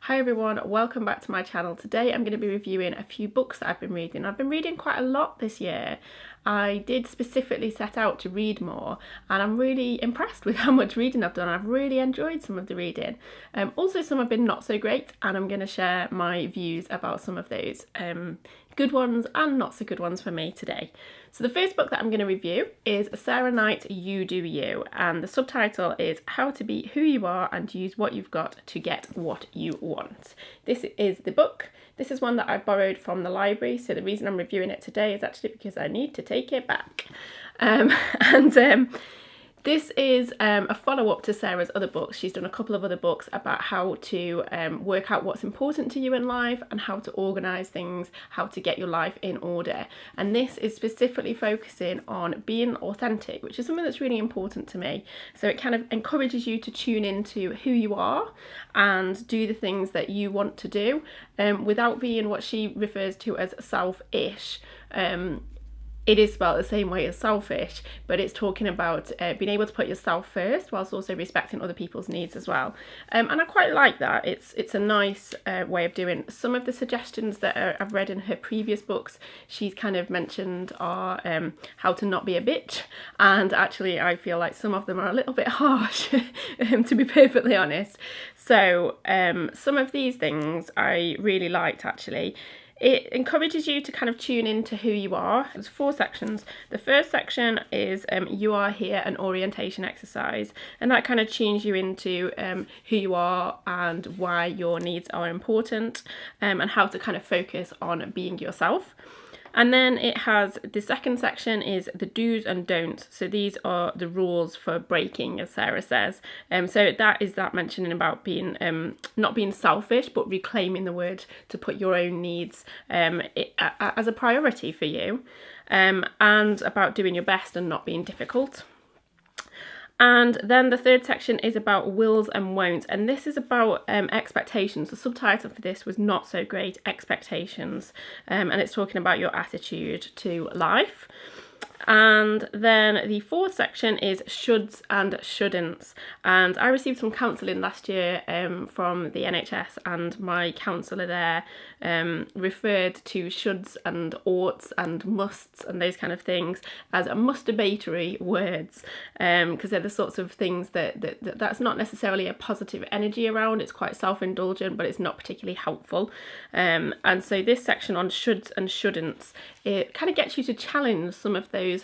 Hi everyone, welcome back to my channel. Today I'm going to be reviewing a few books that I've been reading. I've been reading quite a lot this year. I did specifically set out to read more and I'm really impressed with how much reading I've done. I've really enjoyed some of the reading. Also some have been not so great and I'm going to share my views about some of those good ones and not so good ones for me today. So the first book that I'm going to review is Sarah Knight's You Do You, and the subtitle is How to Be Who You Are and Use What You've Got to Get What You Want. This is the book. This is one that I borrowed from the library, so the reason I'm reviewing it today is actually because I need to take it back. This is a follow-up to Sarah's other books. She's done a couple of other books about how to work out what's important to you in life and how to organise things, how to get your life in order. And this is specifically focusing on being authentic, which is something that's really important to me. So it kind of encourages you to tune into who you are and do the things that you want to do without being what she refers to as selfish. It is spelled the same way as selfish, but it's talking about being able to put yourself first whilst also respecting other people's needs as well. And I quite like that. It's a nice way of doing. Some of the suggestions that I've read in her previous books, she's kind of mentioned are how to not be a bitch. And actually, I feel like some of them are a little bit harsh, to be perfectly honest. So some of these things I really liked, actually. It encourages you to kind of tune into who you are. There's 4 sections. The first section is You Are Here, an orientation exercise, and that kind of tunes you into who you are and why your needs are important, and how to kind of focus on being yourself. And then it has the second section is the do's and don'ts. So these are the rules for breaking, as Sarah says. So that is that mentioning about being not being selfish, but reclaiming the word to put your own needs as a priority for you, and about doing your best and not being difficult. And then the third section is about wills and won'ts, and this is about expectations. The subtitle for this was Not So Great Expectations, and it's talking about your attitude to life. And then the fourth section is shoulds and shouldn'ts, and I received some counselling last year from the NHS, and my counsellor there referred to shoulds and oughts and musts and those kind of things as masturbatory words, because they're the sorts of things that's not necessarily a positive energy around. It's quite self-indulgent, but it's not particularly helpful. And so this section on shoulds and shouldn'ts, it kind of gets you to challenge some of those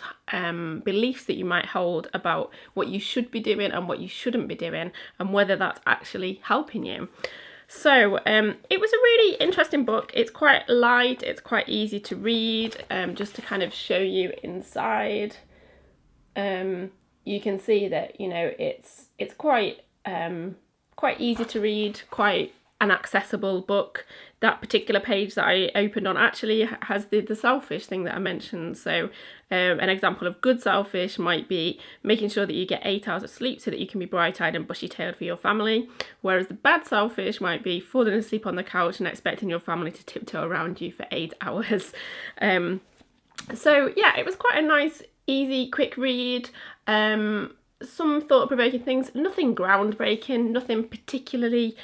beliefs that you might hold about what you should be doing and what you shouldn't be doing, and whether that's actually helping you. So it was a really interesting book. It's quite light, it's quite easy to read. Just to kind of show you inside, you can see that, you know, it's quite easy to read, quite an accessible book. That particular page that I opened on actually has the selfish thing that I mentioned. So an example of good selfish might be making sure that you get 8 hours of sleep so that you can be bright-eyed and bushy-tailed for your family, whereas the bad selfish might be falling asleep on the couch and expecting your family to tiptoe around you for 8 hours. So yeah, it was quite a nice, easy, quick read. Some thought-provoking things, nothing groundbreaking, nothing particularly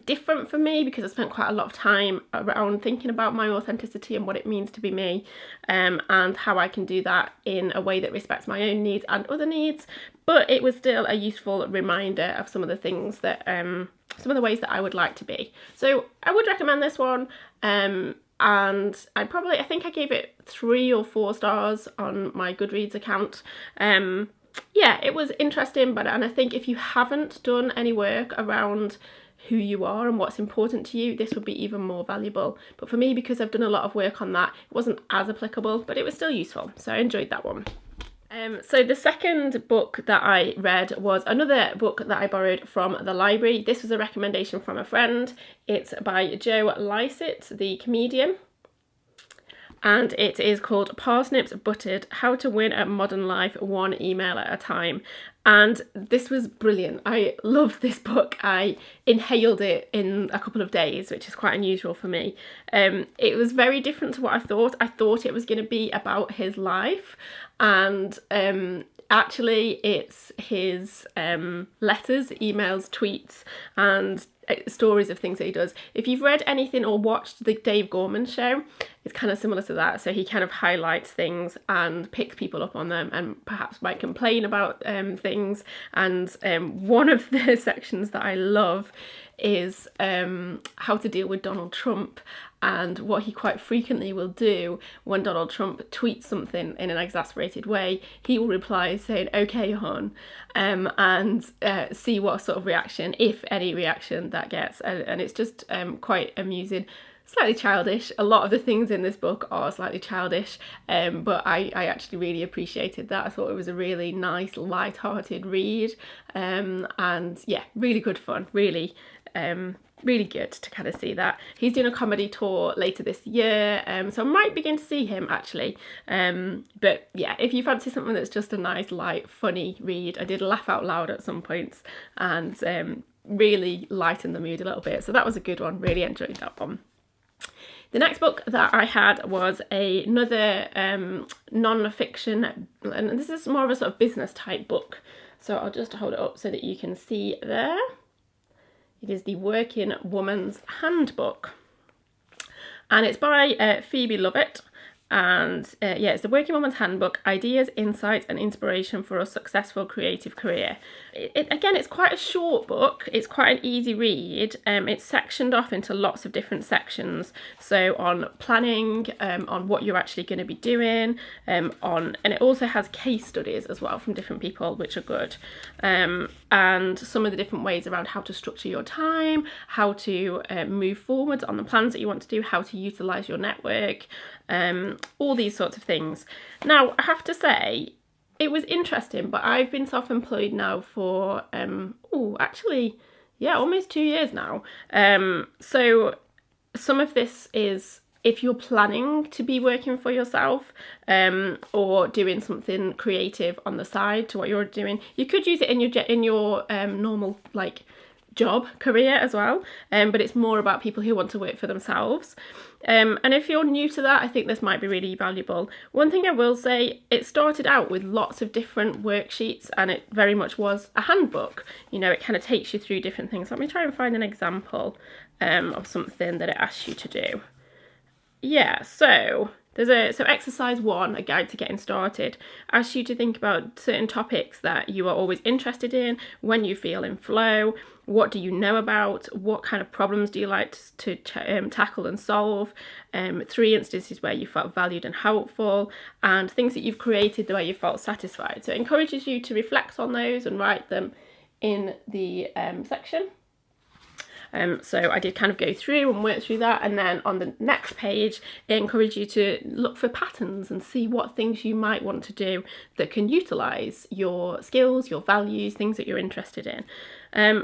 different for me, because I spent quite a lot of time around thinking about my authenticity and what it means to be me, and how I can do that in a way that respects my own needs and other needs. But it was still a useful reminder of some of the things that some of the ways that I would like to be. So I would recommend this one, and I think I gave it 3 or 4 stars on my Goodreads account. Yeah, it was interesting, and I think if you haven't done any work around who you are and what's important to you, this would be even more valuable. But for me, because I've done a lot of work on that, it wasn't as applicable, but it was still useful. So I enjoyed that one. So the second book that I read was another book that I borrowed from the library. This was a recommendation from a friend. It's by Jo Lycett, the comedian. And it is called Parsnips Buttered, How to Win at Modern Life One Email at a Time. And this was brilliant. I loved this book. I inhaled it in a couple of days, which is quite unusual for me. It was very different to what I thought. I thought it was going to be about his life, and actually it's his letters, emails, tweets, and stories of things that he does. If you've read anything or watched the Dave Gorman show, it's kind of similar to that. So he kind of highlights things and picks people up on them, and perhaps might complain about things. And one of the sections that I love is how to deal with Donald Trump, and what he quite frequently will do when Donald Trump tweets something in an exasperated way, he will reply saying, "Okay, hon," and see what sort of reaction, if any reaction, that gets. And it's just quite amusing. Slightly childish. A lot of the things in this book are slightly childish, but I actually really appreciated that. I thought it was a really nice, light-hearted read, and yeah, really good fun. Really good to kind of see that. He's doing a comedy tour later this year, so I might begin to see him actually. But yeah, if you fancy something that's just a nice, light, funny read, I did laugh out loud at some points, and really lightened the mood a little bit. So that was a good one. Really enjoyed that one. The next book that I had was another non-fiction, and this is more of a sort of business type book. So I'll just hold it up so that you can see there. It is The Working Woman's Handbook, and it's by Phoebe Lovatt. And yeah, it's The Working Woman's Handbook, Ideas, Insights and Inspiration for a Successful Creative Career. Again, it's quite a short book. It's quite an easy read. It's sectioned off into lots of different sections. So on planning, on what you're actually going to be doing, and it also has case studies as well from different people, which are good. And some of the different ways around how to structure your time, how to move forward on the plans that you want to do, how to utilise your network, all these sorts of things. Now, I have to say, it was interesting, but I've been self-employed now for, almost 2 years now. So some of this is if you're planning to be working for yourself, or doing something creative on the side to what you're doing. You could use it in your normal job career as well, but it's more about people who want to work for themselves. And if you're new to that, I think this might be really valuable. One thing I will say, it started out with lots of different worksheets, and it very much was a handbook. You know, it kind of takes you through different things. Let me try and find an example of something that it asks you to do. Yeah, so exercise 1, a guide to getting started, asks you to think about certain topics that you are always interested in, when you feel in flow, what do you know about, what kind of problems do you like to tackle and solve, 3 instances where you felt valued and helpful, and things that you've created the way you felt satisfied. So it encourages you to reflect on those and write them in the section. So I did kind of go through and work through that, and then on the next page it encouraged you to look for patterns and see what things you might want to do that can utilise your skills, your values, things that you're interested in.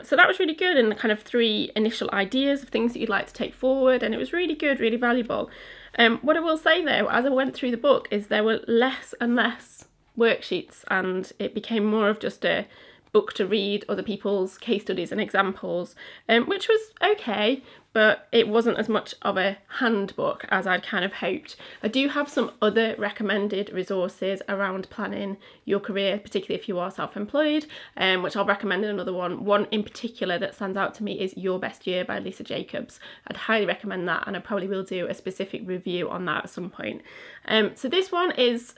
So that was really good, and the kind of 3 initial ideas of things that you'd like to take forward, and it was really good, really valuable. What I will say though, as I went through the book, is there were less and less worksheets, and it became more of just a book to read other people's case studies and examples, which was okay, but it wasn't as much of a handbook as I'd kind of hoped. I do have some other recommended resources around planning your career, particularly if you are self-employed, which I'll recommend in another one. One in particular that stands out to me is Your Best Year by Lisa Jacobs. I'd highly recommend that, and I probably will do a specific review on that at some point. So this one is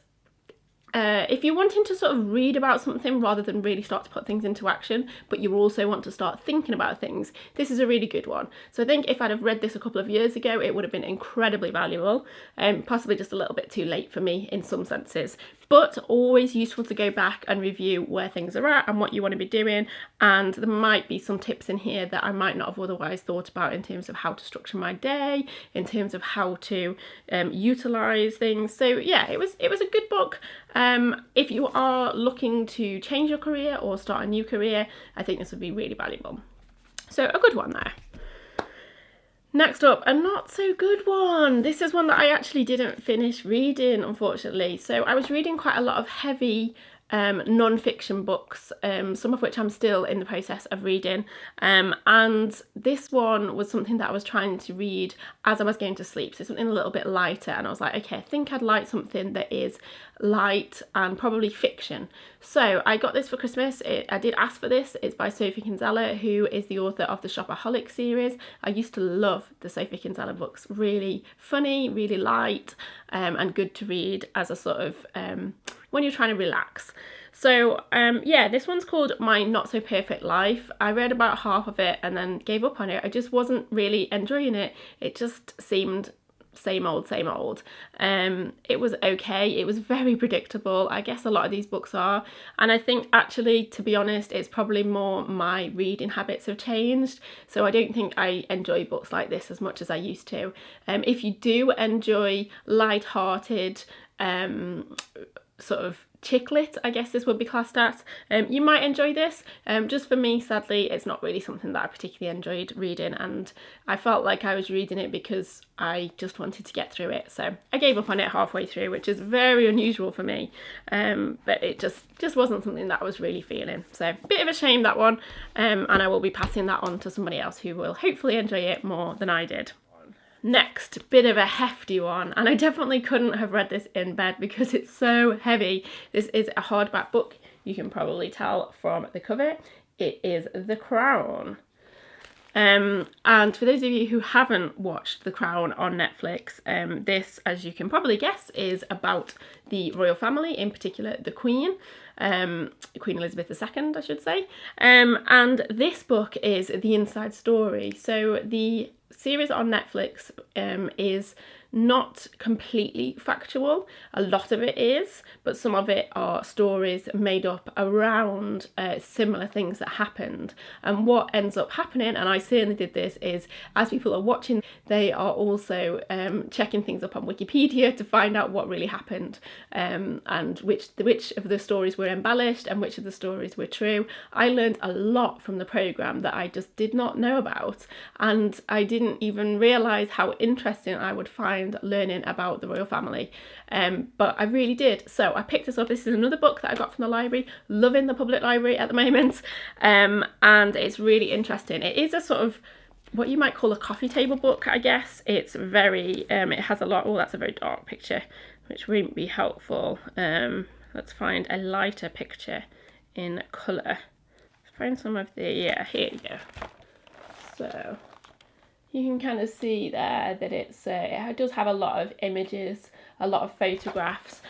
if you're wanting to sort of read about something rather than really start to put things into action, but you also want to start thinking about things, this is a really good one. So I think if I'd have read this a couple of years ago, it would have been incredibly valuable, possibly just a little bit too late for me in some senses, but always useful to go back and review where things are at and what you want to be doing. And there might be some tips in here that I might not have otherwise thought about in terms of how to structure my day, in terms of how to utilise things. So yeah, it was a good book. If you are looking to change your career or start a new career, I think this would be really valuable. So a good one there. Next up, a not so good one. This is one that I actually didn't finish reading, unfortunately. So I was reading quite a lot of heavy non-fiction books, some of which I'm still in the process of reading, and this one was something that I was trying to read as I was going to sleep, so something a little bit lighter, and I was like, okay, I think I'd like something that is light and probably fiction. So I got this for Christmas. I did ask for this. It's by Sophie Kinsella, who is the author of the Shopaholic series. I used to love the Sophie Kinsella books. Really funny, really light, and good to read as a sort of when you're trying to relax. So yeah, this one's called My Not So Perfect Life. I read about half of it and then gave up on it. I just wasn't really enjoying it. It just seemed same old, same old. It was okay. It was very predictable. I guess a lot of these books are. And I think actually, to be honest, it's probably more my reading habits have changed. So I don't think I enjoy books like this as much as I used to. If you do enjoy light-hearted, sort of chick lit, I guess this would be classed as, you might enjoy this. Just for me, sadly, it's not really something that I particularly enjoyed reading, and I felt like I was reading it because I just wanted to get through it. So I gave up on it halfway through, which is very unusual for me, but it just wasn't something that I was really feeling. So a bit of a shame, that one, and I will be passing that on to somebody else who will hopefully enjoy it more than I did. Next, bit of a hefty one, and I definitely couldn't have read this in bed because it's so heavy. This is a hardback book. You can probably tell from the cover. It is The Crown. And for those of you who haven't watched The Crown on Netflix, this, as you can probably guess, is about the royal family, in particular the Queen. Queen Elizabeth II, I should say. And this book is the inside story. So the series on Netflix is not completely factual. A lot of it is, but some of it are stories made up around similar things that happened. And what ends up happening, and I certainly did this, is as people are watching, they are also checking things up on Wikipedia to find out what really happened, and which of the stories were embellished and which of the stories were true. I learned a lot from the programme that I just did not know about, and I didn't even realise how interesting I would find learning about the royal family, but I really did. So I picked this up. This is another book that I got from the library. Loving the public library at the moment, and it's really interesting. It is a sort of what you might call a coffee table book, I guess. It's very it has a lot. Oh, that's a very dark picture, which won't be helpful. Let's find a lighter picture in colour. Let's find some of the, yeah, here you go. So you can kind of see there that it does have a lot of images, a lot of photographs.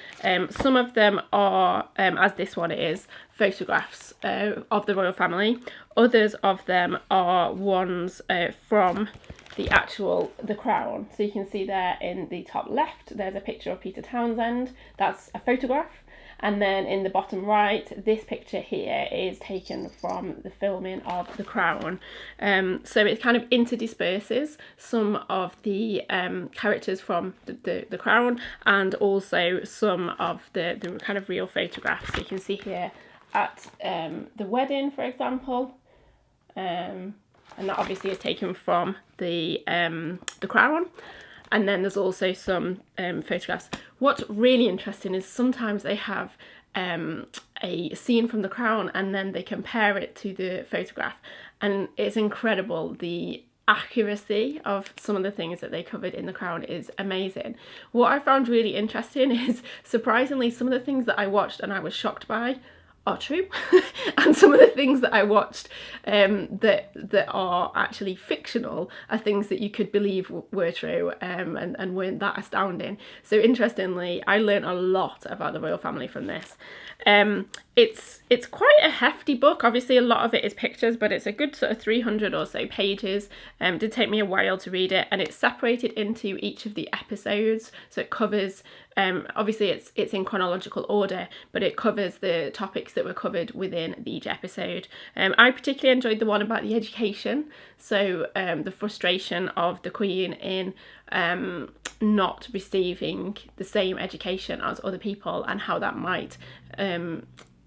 Some of them are, as this one is, photographs of the royal family. Others of them are ones from the Crown. So you can see there in the top left, there's a picture of Peter Townsend. That's a photograph. And then in the bottom right, this picture here is taken from the filming of The Crown. So it kind of interdisperses some of the characters from the Crown, and also some of the kind of real photographs. So you can see here at the wedding, for example, and that obviously is taken from the Crown. And then there's also some photographs. What's really interesting is sometimes they have a scene from The Crown and then they compare it to the photograph. And it's incredible. The accuracy of some of the things that they covered in The Crown is amazing. What I found really interesting is, surprisingly, some of the things that I watched and I was shocked by are true, and some of the things that I watched that are actually fictional are things that you could believe were true, and weren't that astounding. So interestingly, I learned a lot about the royal family from this. It's quite a hefty book. Obviously a lot of it is pictures, but it's a good sort of 300 or so pages. It did take me a while to read it, and it's separated into each of the episodes, so it covers obviously it's in chronological order, but it covers the topics that were covered within each episode. I particularly enjoyed the one about the education, so the frustration of the Queen in not receiving the same education as other people, and how that might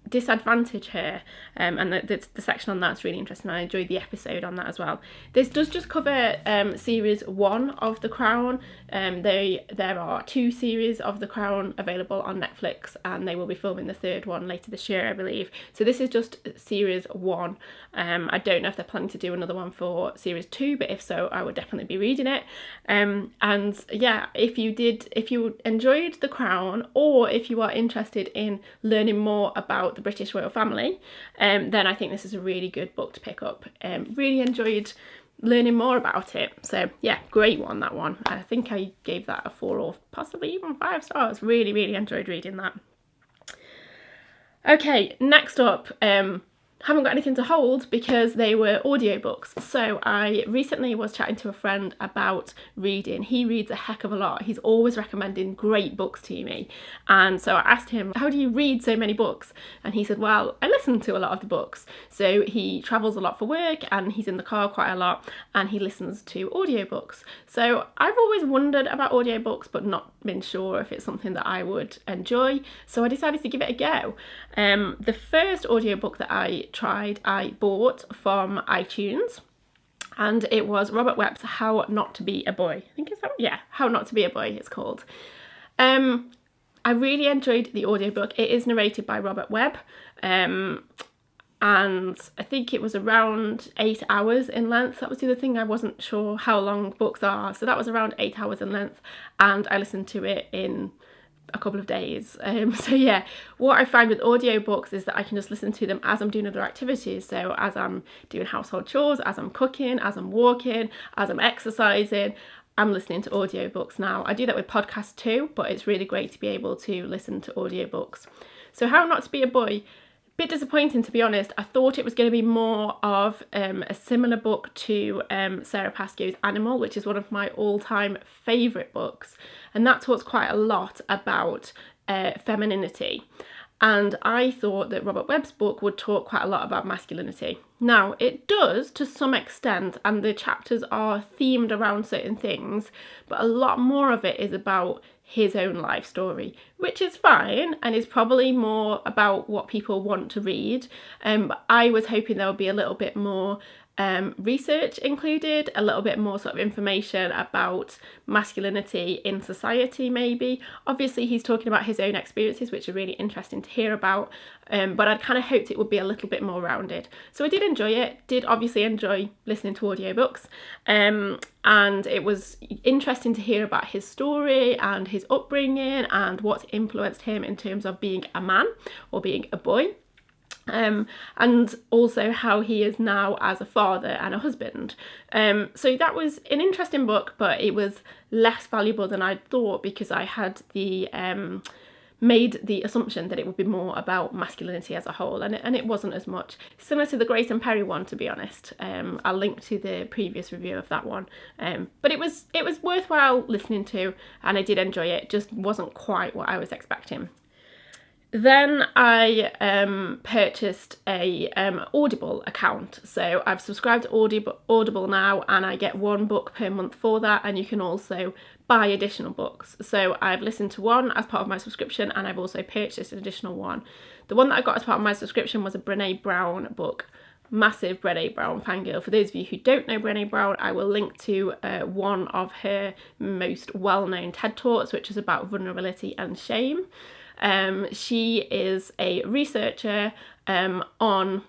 disadvantage her, and the section on that's really interesting. I enjoyed the episode on that as well. This does just cover series 1 of The Crown. There are 2 series of The Crown available on Netflix, and they will be filming the 3rd one later this year, I believe. So this is just series 1. I don't know if they're planning to do another one for series 2, but if so, I would definitely be reading it. And yeah, if you enjoyed The Crown, or if you are interested in learning more about the British royal family, then I think this is a really good book to pick up. Really enjoyed learning more about it. So yeah, great one, that one. I think I gave that a 4 or possibly even 5 stars. Really enjoyed reading that. Okay, next up, haven't got anything to hold because they were audiobooks. So I recently was chatting to a friend about reading. He reads a heck of a lot. He's always recommending great books to me. And so I asked him, how do you read so many books? And he said, well, I listen to a lot of the books. So he travels a lot for work and he's in the car quite a lot and he listens to audiobooks. So I've always wondered about audiobooks but not been sure if it's something that I would enjoy. So I decided to give it a go. The first audiobook that I bought from iTunes, and it was Robert Webb's How Not to Be a Boy. I think it's that, yeah, How Not to Be a Boy it's called. I really enjoyed the audiobook. It is narrated by Robert Webb, and I think it was around 8 hours in length. That was the other thing, I wasn't sure how long books are, so that was around 8 hours in length, and I listened to it in a couple of days. So yeah, what I find with audiobooks is that I can just listen to them as I'm doing other activities. So as I'm doing household chores, as I'm cooking, as I'm walking, as I'm exercising, I'm listening to audiobooks now. I do that with podcasts too, but it's really great to be able to listen to audiobooks. So How Not to Be a Boy, bit disappointing to be honest. I thought it was going to be more of a similar book to Sarah Pascoe's Animal, which is one of my all-time favourite books, and that talks quite a lot about femininity. And I thought that Robert Webb's book would talk quite a lot about masculinity. Now, it does to some extent, and the chapters are themed around certain things, but a lot more of it is about his own life story, which is fine and is probably more about what people want to read. But I was hoping there would be a little bit more research included, a little bit more sort of information about masculinity in society maybe. Obviously he's talking about his own experiences, which are really interesting to hear about, but I'd kind of hoped it would be a little bit more rounded. So I did enjoy it, did obviously enjoy listening to audiobooks, and it was interesting to hear about his story and his upbringing and what influenced him in terms of being a man or being a boy. And also how he is now as a father and a husband. So that was an interesting book, but it was less valuable than I'd thought because I had made the assumption that it would be more about masculinity as a whole, and it wasn't as much. Similar to the Grace and Perry one, to be honest. I'll link to the previous review of that one. But it was worthwhile listening to, and I did enjoy it. Just wasn't quite what I was expecting. Then I purchased a Audible account. So I've subscribed to Audible now, and I get 1 book per month for that, and you can also buy additional books. So I've listened to one as part of my subscription, and I've also purchased an additional one. The one that I got as part of my subscription was a Brené Brown book. Massive Brené Brown fangirl. For those of you who don't know Brené Brown, I will link to one of her most well-known TED Talks, which is about vulnerability and shame. She is a researcher on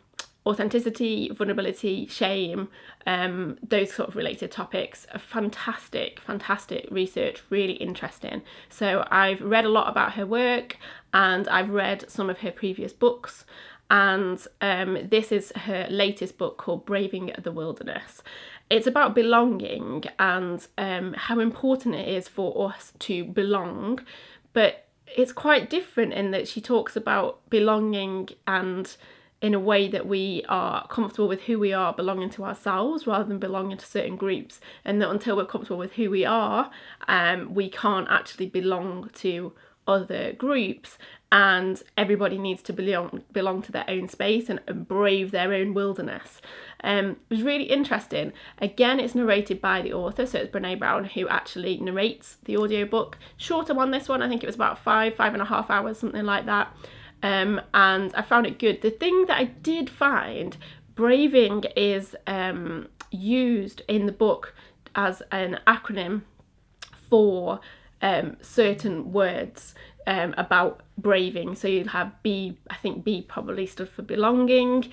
authenticity, vulnerability, shame, those sort of related topics. A fantastic research, really interesting. So I've read a lot about her work, and I've read some of her previous books, and this is her latest book called Braving the Wilderness. It's about belonging and how important it is for us to belong, but it's quite different in that she talks about belonging and in a way that we are comfortable with who we are, belonging to ourselves rather than belonging to certain groups, and that until we're comfortable with who we are, we can't actually belong to other groups, and everybody needs to belong to their own space and brave their own wilderness. It was really interesting. Again, it's narrated by the author, so it's Brené Brown who actually narrates the audiobook. Shorter one, this one, I think it was about 5.5 hours, something like that. and I found it good. The thing that I did find, braving is used in the book as an acronym for certain words about braving. So you'd have B, I think B probably stood for belonging.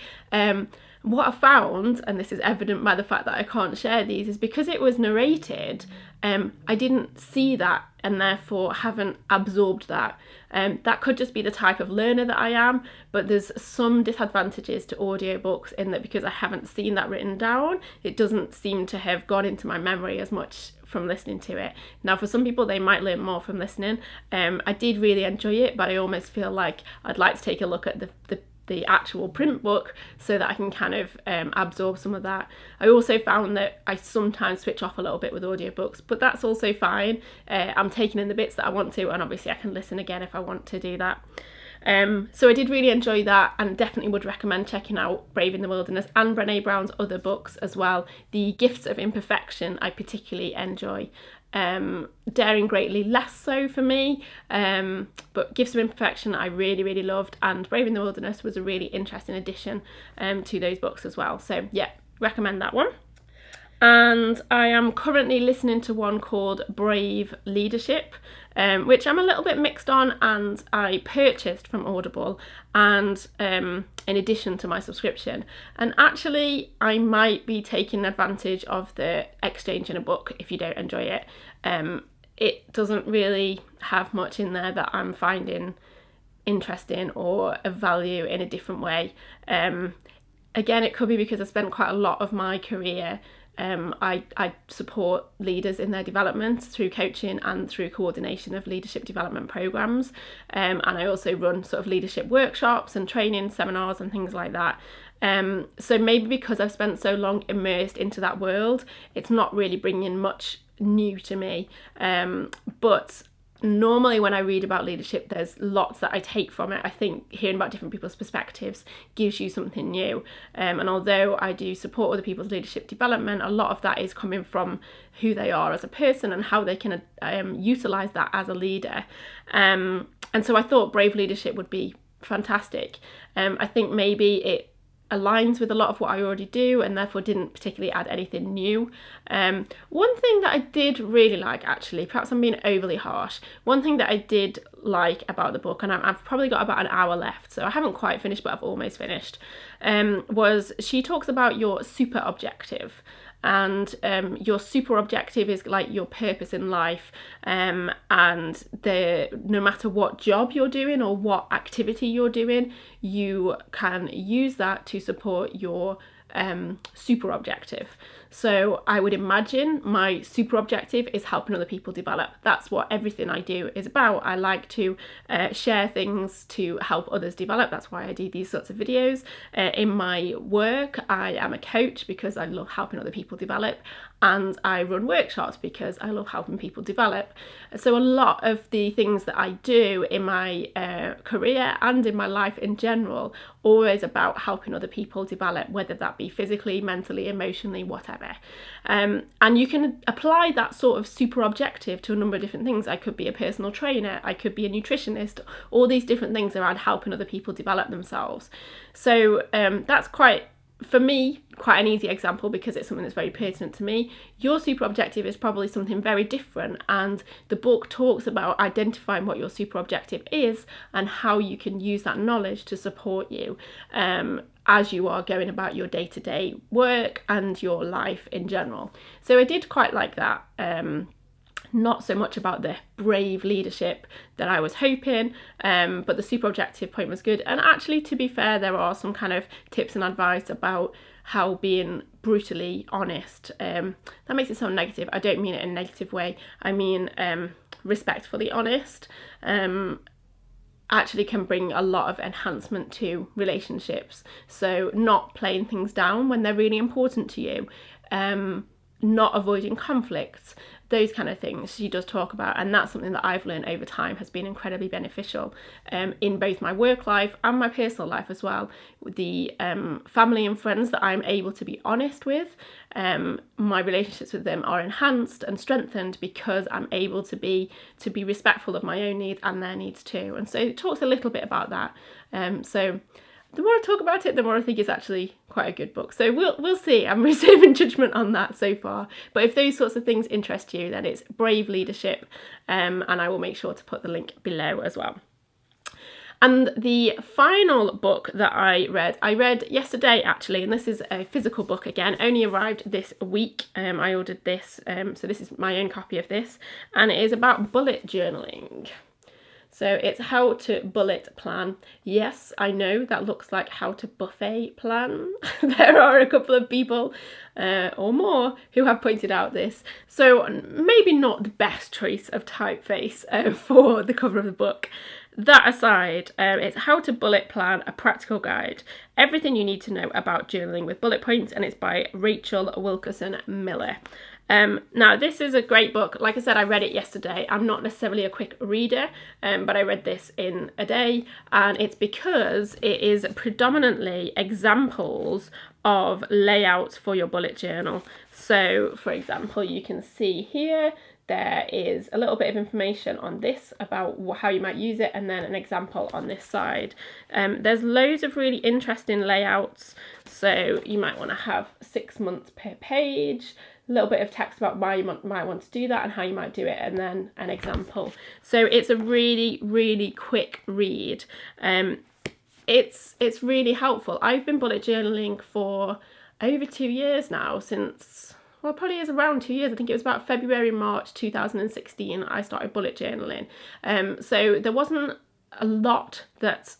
What I found, and this is evident by the fact that I can't share these, is because it was narrated, I didn't see that and therefore haven't absorbed that. That could just be the type of learner that I am, but there's some disadvantages to audiobooks in that because I haven't seen that written down, it doesn't seem to have gone into my memory as much from listening to it. Now, for some people, they might learn more from listening. I did really enjoy it, but I almost feel like I'd like to take a look at the actual print book so that I can kind of absorb some of that. I also found that I sometimes switch off a little bit with audiobooks, but that's also fine. I'm taking in the bits that I want to, and obviously I can listen again if I want to do that. So I did really enjoy that, and definitely would recommend checking out Brave in the Wilderness and Brené Brown's other books as well. The Gifts of Imperfection I particularly enjoy. Daring Greatly less so for me, but Gifts of Imperfection I really, really loved, and Brave in the Wilderness was a really interesting addition to those books as well. So yeah, recommend that one. And I am currently listening to one called Brave Leadership, which I'm a little bit mixed on, and I purchased from Audible and in addition to my subscription. And actually I might be taking advantage of the exchange in a book if you don't enjoy it. It doesn't really have much in there that I'm finding interesting or of value in a different way. Again, it could be because I spent quite a lot of my career I support leaders in their development through coaching and through coordination of leadership development programs, and I also run sort of leadership workshops and training seminars and things like that. So maybe because I've spent so long immersed into that world, it's not really bringing much new to me, but normally when I read about leadership, there's lots that I take from it. I think hearing about different people's perspectives gives you something new. And although I do support other people's leadership development, a lot of that is coming from who they are as a person and how they can utilise that as a leader. And so I thought Brave Leadership would be fantastic. I think maybe it aligns with a lot of what I already do and therefore didn't particularly add anything new. One thing that I did really like, actually, perhaps I'm being overly harsh, one thing that I did like about the book, and I've probably got about an hour left, so I haven't quite finished, but I've almost finished, was she talks about your super objective. And your super objective is like your purpose in life, and no matter what job you're doing or what activity you're doing, you can use that to support your super objective. So I would imagine my super objective is helping other people develop. That's what everything I do is about. I like to share things to help others develop. That's why I do these sorts of videos. In my work, I am a coach because I love helping other people develop, and I run workshops because I love helping people develop. So a lot of the things that I do in my career and in my life in general, always about helping other people develop, whether that be physically, mentally, emotionally, whatever. And you can apply that sort of super objective to a number of different things. I could be a personal trainer, I could be a nutritionist, all these different things around helping other people develop themselves. So that's for me, quite an easy example because it's something that's very pertinent to me. Your super objective is probably something very different, and the book talks about identifying what your super objective is and how you can use that knowledge to support you as you are going about your day-to-day work and your life in general. So I did quite like that. Not so much about the brave leadership that I was hoping, but the super objective point was good. And actually, to be fair, there are some kind of tips and advice about how being brutally honest, that makes it sound negative. I don't mean it in a negative way. I mean respectfully honest, actually can bring a lot of enhancement to relationships. So not playing things down when they're really important to you. not avoiding conflicts, those kind of things she does talk about, and that's something that I've learned over time has been incredibly beneficial in both my work life and my personal life as well. The family and friends that I'm able to be honest with, my relationships with them are enhanced and strengthened because I'm able to be respectful of my own needs and their needs too. And so it talks a little bit about that. So the more I talk about it, the more I think it's actually quite a good book. So we'll see. I'm reserving judgment on that so far. But if those sorts of things interest you, then it's Brave Leadership, and I will make sure to put the link below as well. And the final book that I read yesterday actually, and this is a physical book again, only arrived this week. I ordered this, so this is my own copy of this, and it is about bullet journaling. So it's how to bullet plan. Yes, I know that looks like how to buffet plan. There are a couple of people or more who have pointed out this. So maybe not the best choice of typeface for the cover of the book. That aside, it's how to bullet plan, a practical guide. Everything you need to know about journaling with bullet points, and it's by Rachel Wilkerson Miller. Now this is a great book. Like I said, I read it yesterday. I'm not necessarily a quick reader, but I read this in a day, and it's because it is predominantly examples of layouts for your bullet journal. So for example, you can see here there is a little bit of information on this about how you might use it, and then an example on this side. There's loads of really interesting layouts. So you might want to have 6 months per page, a little bit of text about why you might want to do that and how you might do it, and then an example. So it's a really, really quick read. It's really helpful. I've been bullet journaling for over 2 years now, since, well, probably is around 2 years. I think it was about February, March 2016 I started bullet journaling. So there wasn't a lot that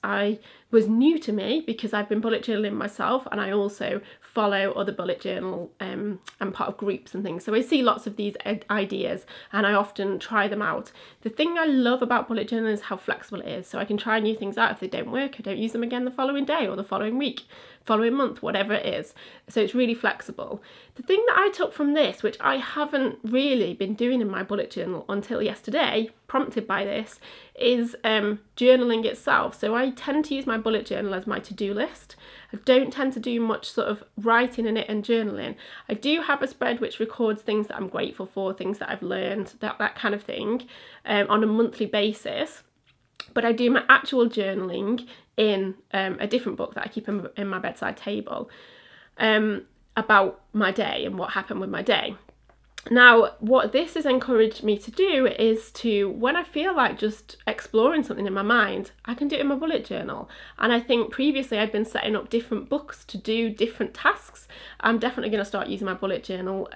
was new to me because I've been bullet journaling myself, and I also follow other bullet journal and part of groups and things. So I see lots of these ideas and I often try them out. The thing I love about bullet journaling is how flexible it is. So I can try new things out. If they don't work, I don't use them again the following day or the following week, following month, whatever it is. So it's really flexible. The thing that I took from this, which I haven't really been doing in my bullet journal until yesterday, prompted by this, is journaling itself. So I tend to use my bullet journal as my to-do list. I don't tend to do much sort of writing in it and journaling. I do have a spread which records things that I'm grateful for, things that I've learned, that kind of thing, on a monthly basis. But I do my actual journaling in a different book that I keep in my bedside table, about my day and what happened with my day. Now, what this has encouraged me to do is to, when I feel like just exploring something in my mind, I can do it in my bullet journal. And I think previously I'd been setting up different books to do different tasks. I'm definitely going to start using my bullet journal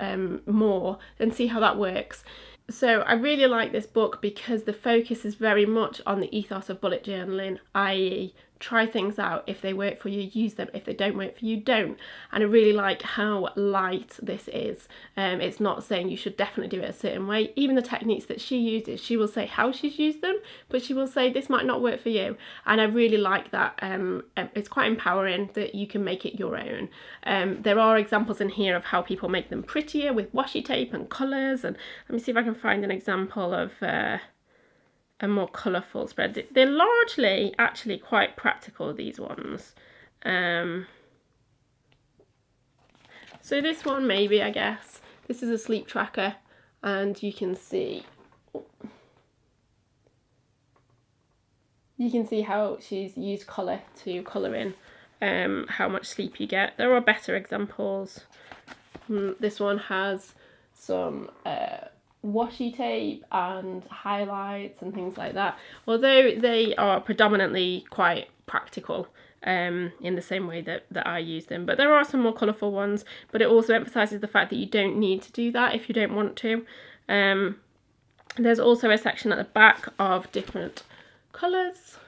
more and see how that works. So I really like this book because the focus is very much on the ethos of bullet journaling, i.e. try things out. If they work for you, use them. If they don't work for you, don't. And I really like how light this is. It's not saying you should definitely do it a certain way. Even the techniques that she uses, she will say how she's used them, but she will say this might not work for you. And I really like that. It's quite empowering that you can make it your own. There are examples in here of how people make them prettier with washi tape and colours. And let me see if I can find an example of a more colourful spread. They're largely actually quite practical, these ones. So this one maybe, I guess. This is a sleep tracker, and you can see how she's used colour to colour in how much sleep you get. There are better examples. This one has some washi tape and highlights and things like that, although they are predominantly quite practical in the same way that I use them. But there are some more colourful ones, but it also emphasises the fact that you don't need to do that if you don't want to. There's also a section at the back of different colours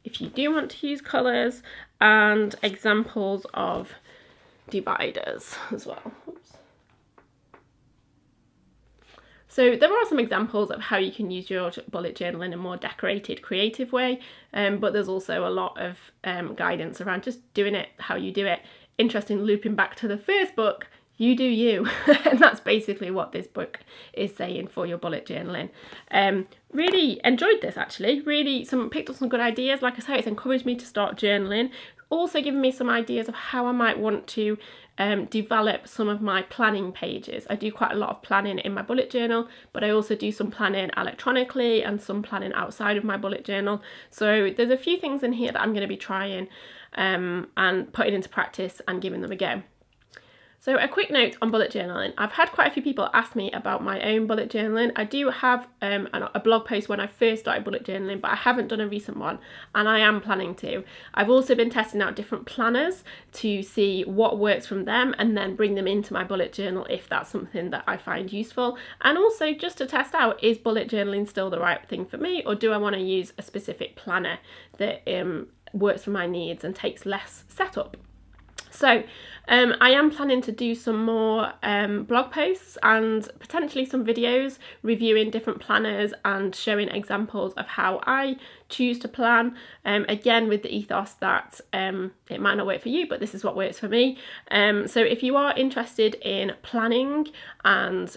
if you do want to use colours, and examples of dividers as well. Oops. So there are some examples of how you can use your bullet journal in a more decorated, creative way, but there's also a lot of guidance around just doing it how you do it. Interesting, looping back to the first book, you do you. And that's basically what this book is saying for your bullet journaling. Really enjoyed this, actually. Really picked up some good ideas. Like I say, it's encouraged me to start journaling. Also given me some ideas of how I might want to develop some of my planning pages. I do quite a lot of planning in my bullet journal, but I also do some planning electronically and some planning outside of my bullet journal. So there's a few things in here that I'm going to be trying and putting into practice and giving them a go. So a quick note on bullet journaling. I've had quite a few people ask me about my own bullet journaling. I do have a blog post when I first started bullet journaling, but I haven't done a recent one, and I am planning to. I've also been testing out different planners to see what works from them and then bring them into my bullet journal if that's something that I find useful. And also just to test out, is bullet journaling still the right thing for me, or do I want to use a specific planner that works for my needs and takes less setup? So I am planning to do some more blog posts and potentially some videos reviewing different planners and showing examples of how I choose to plan, again with the ethos that it might not work for you, but this is what works for me. So if you are interested in planning and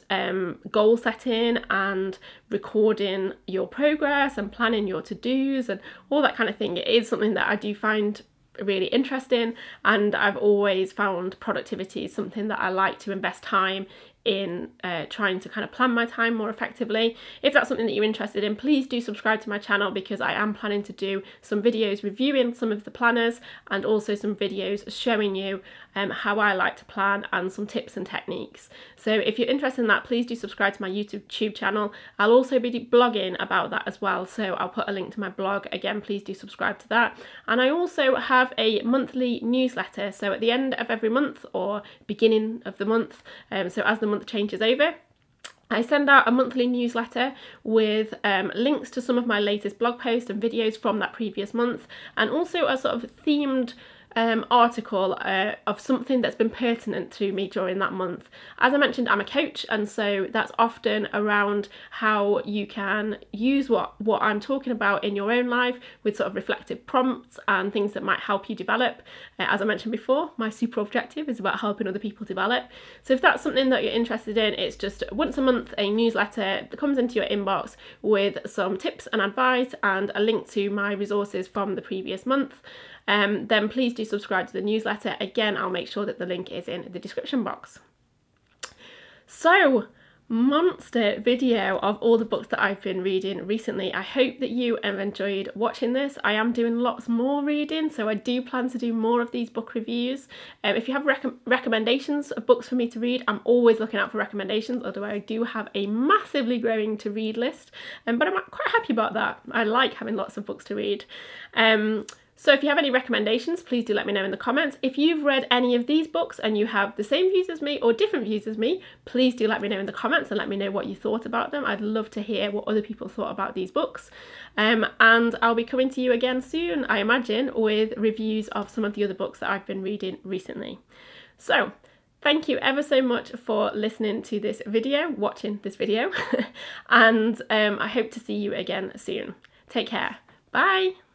goal setting and recording your progress and planning your to-dos and all that kind of thing, it is something that I do find really interesting, and I've always found productivity is something that I like to invest time in, trying to kind of plan my time more effectively. If that's something that you're interested in, please do subscribe to my channel, because I am planning to do some videos reviewing some of the planners and also some videos showing you how I like to plan and some tips and techniques. So if you're interested in that, please do subscribe to my YouTube channel. I'll also be blogging about that as well, so I'll put a link to my blog. Again, please do subscribe to that. And I also have a monthly newsletter, so at the end of every month or beginning of the month, so as the month changes over, I send out a monthly newsletter with links to some of my latest blog posts and videos from that previous month, and also a sort of themed article of something that's been pertinent to me during that month. As I mentioned, I'm a coach, and so that's often around how you can use what I'm talking about in your own life with sort of reflective prompts and things that might help you develop. As I mentioned before, my super objective is about helping other people develop. So if that's something that you're interested in, it's just once a month a newsletter that comes into your inbox with some tips and advice and a link to my resources from the previous month. Then please do subscribe to the newsletter. Again, I'll make sure that the link is in the description box. So, monster video of all the books that I've been reading recently. I hope that you have enjoyed watching this. I am doing lots more reading, so I do plan to do more of these book reviews. If you have recommendations of books for me to read, I'm always looking out for recommendations, although I do have a massively growing to read list, but I'm quite happy about that. I like having lots of books to read. So if you have any recommendations, please do let me know in the comments. If you've read any of these books and you have the same views as me or different views as me, please do let me know in the comments and let me know what you thought about them. I'd love to hear what other people thought about these books. And I'll be coming to you again soon, I imagine, with reviews of some of the other books that I've been reading recently. So, thank you ever so much for listening to this video, watching this video, and I hope to see you again soon. Take care. Bye!